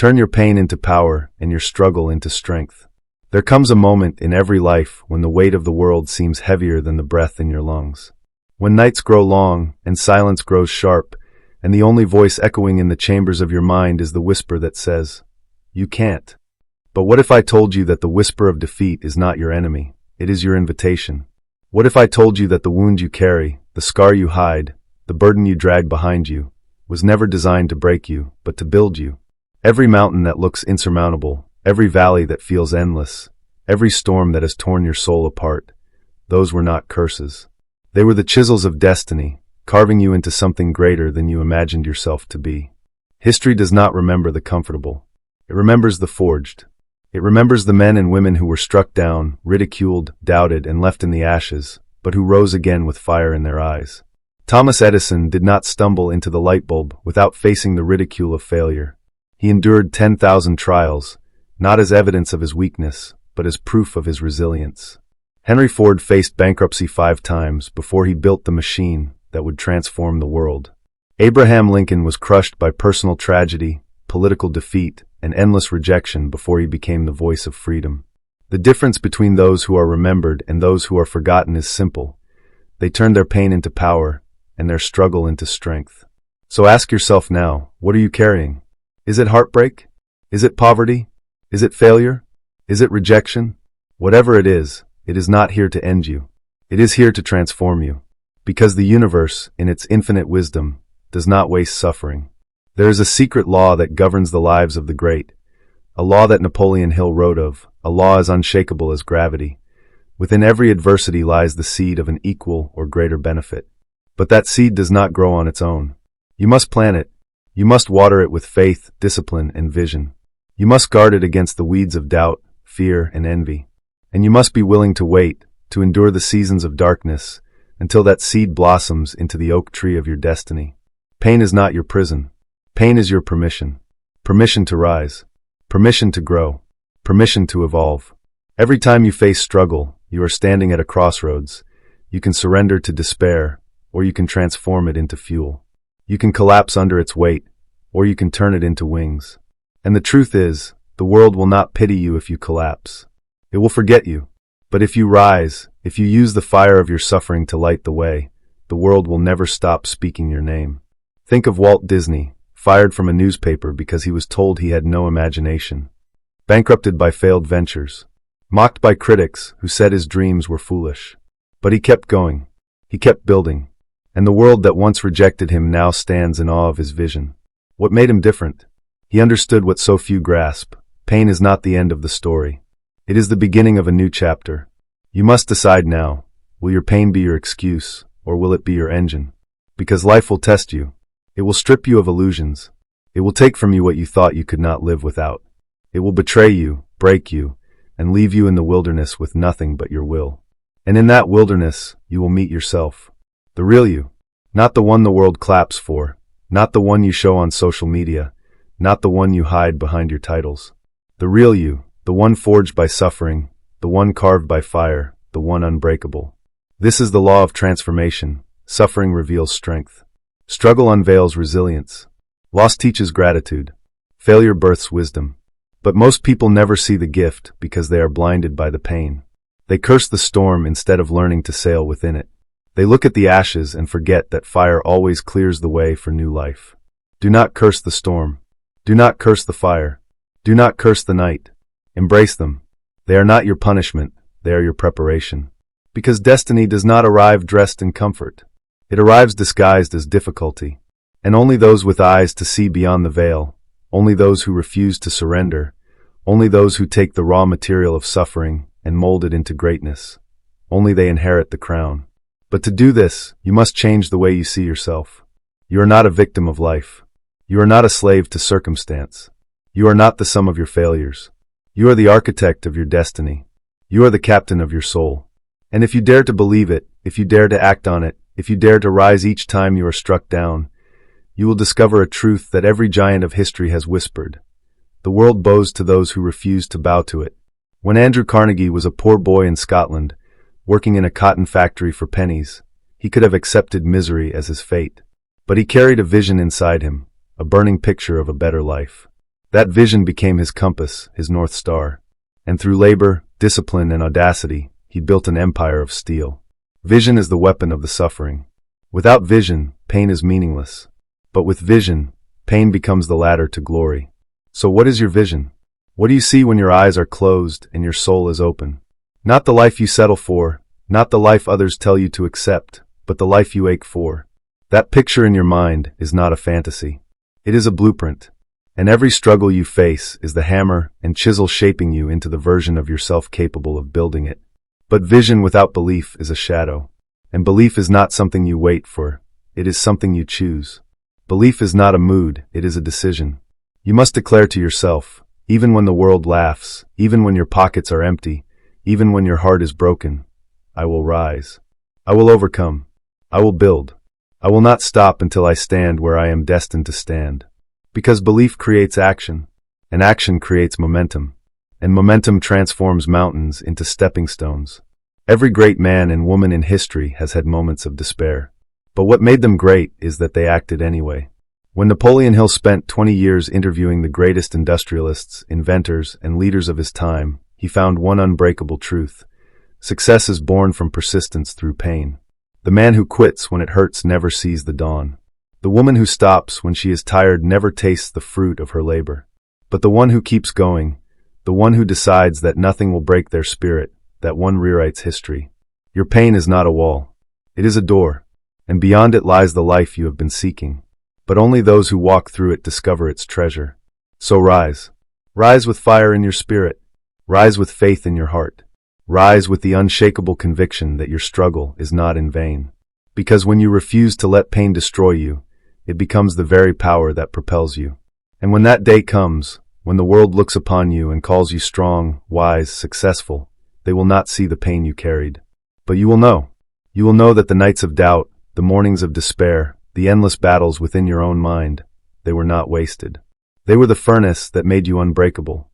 Turn your pain into power and your struggle into strength. There comes a moment in every life when the weight of the world seems heavier than the breath in your lungs. When nights grow long and silence grows sharp, and the only voice echoing in the chambers of your mind is the whisper that says, "You can't." But what if I told you that the whisper of defeat is not your enemy? It is your invitation. What if I told you that the wound you carry, the scar you hide, the burden you drag behind you, was never designed to break you, but to build you? Every mountain that looks insurmountable, every valley that feels endless, every storm that has torn your soul apart, those were not curses. They were the chisels of destiny, carving you into something greater than you imagined yourself to be. History does not remember the comfortable. It remembers the forged. It remembers the men and women who were struck down, ridiculed, doubted, and left in the ashes, but who rose again with fire in their eyes. Thomas Edison did not stumble into the light bulb without facing the ridicule of failure. He endured 10,000 trials, not as evidence of his weakness, but as proof of his resilience. Henry Ford faced bankruptcy 5 times before he built the machine that would transform the world. Abraham Lincoln was crushed by personal tragedy, political defeat, and endless rejection before he became the voice of freedom. The difference between those who are remembered and those who are forgotten is simple. They turn their pain into power and their struggle into strength. So ask yourself now, what are you carrying? Is it heartbreak? Is it poverty? Is it failure? Is it rejection? Whatever it is not here to end you. It is here to transform you. Because the universe, in its infinite wisdom, does not waste suffering. There is a secret law that governs the lives of the great, a law that Napoleon Hill wrote of, a law as unshakable as gravity. Within every adversity lies the seed of an equal or greater benefit. But that seed does not grow on its own. You must plant it. You must water it with faith, discipline, and vision. You must guard it against the weeds of doubt, fear, and envy. And you must be willing to wait, to endure the seasons of darkness, until that seed blossoms into the oak tree of your destiny. Pain is not your prison. Pain is your permission. Permission to rise. Permission to grow. Permission to evolve. Every time you face struggle, you are standing at a crossroads. You can surrender to despair, or you can transform it into fuel. You can collapse under its weight, or you can turn it into wings. And the truth is, the world will not pity you if you collapse. It will forget you. But if you rise, if you use the fire of your suffering to light the way, the world will never stop speaking your name. Think of Walt Disney, fired from a newspaper because he was told he had no imagination. Bankrupted by failed ventures. Mocked by critics who said his dreams were foolish. But he kept going. He kept building. And the world that once rejected him now stands in awe of his vision. What made him different? He understood what so few grasp. Pain is not the end of the story. It is the beginning of a new chapter. You must decide now, will your pain be your excuse, or will it be your engine? Because life will test you. It will strip you of illusions. It will take from you what you thought you could not live without. It will betray you, break you, and leave you in the wilderness with nothing but your will. And in that wilderness, you will meet yourself. The real you. Not the one the world claps for. Not the one you show on social media. Not the one you hide behind your titles. The real you. The one forged by suffering. The one carved by fire. The one unbreakable. This is the law of transformation. Suffering reveals strength. Struggle unveils resilience. Loss teaches gratitude. Failure births wisdom. But most people never see the gift because they are blinded by the pain. They curse the storm instead of learning to sail within it. They look at the ashes and forget that fire always clears the way for new life. Do not curse the storm. Do not curse the fire. Do not curse the night. Embrace them. They are not your punishment. They are your preparation. Because destiny does not arrive dressed in comfort. It arrives disguised as difficulty. And only those with eyes to see beyond the veil, only those who refuse to surrender, only those who take the raw material of suffering and mold it into greatness, only they inherit the crown. But to do this, you must change the way you see yourself. You are not a victim of life. You are not a slave to circumstance. You are not the sum of your failures. You are the architect of your destiny. You are the captain of your soul. And if you dare to believe it, if you dare to act on it, if you dare to rise each time you are struck down, you will discover a truth that every giant of history has whispered. The world bows to those who refuse to bow to it. When Andrew Carnegie was a poor boy in Scotland, working in a cotton factory for pennies, he could have accepted misery as his fate. But he carried a vision inside him, a burning picture of a better life. That vision became his compass, his North Star. And through labor, discipline, and audacity, he built an empire of steel. Vision is the weapon of the suffering. Without vision, pain is meaningless. But with vision, pain becomes the ladder to glory. So what is your vision? What do you see when your eyes are closed and your soul is open? Not the life you settle for, not the life others tell you to accept, but the life you ache for. That picture in your mind is not a fantasy. It is a blueprint. And every struggle you face is the hammer and chisel shaping you into the version of yourself capable of building it. But vision without belief is a shadow. And belief is not something you wait for. It is something you choose. Belief is not a mood, it is a decision. You must declare to yourself, even when the world laughs, even when your pockets are empty, even when your heart is broken, I will rise. I will overcome. I will build. I will not stop until I stand where I am destined to stand. Because belief creates action, and action creates momentum, and momentum transforms mountains into stepping stones. Every great man and woman in history has had moments of despair. But what made them great is that they acted anyway. When Napoleon Hill spent 20 years interviewing the greatest industrialists, inventors, and leaders of his time, he found one unbreakable truth. Success is born from persistence through pain. The man who quits when it hurts never sees the dawn. The woman who stops when she is tired never tastes the fruit of her labor. But the one who keeps going, the one who decides that nothing will break their spirit, that one rewrites history. Your pain is not a wall. It is a door. And beyond it lies the life you have been seeking. But only those who walk through it discover its treasure. So rise. Rise with fire in your spirit. Rise with faith in your heart. Rise with the unshakable conviction that your struggle is not in vain. Because when you refuse to let pain destroy you, it becomes the very power that propels you. And when that day comes, when the world looks upon you and calls you strong, wise, successful, they will not see the pain you carried. But you will know. You will know that the nights of doubt, the mornings of despair, the endless battles within your own mind, they were not wasted. They were the furnace that made you unbreakable.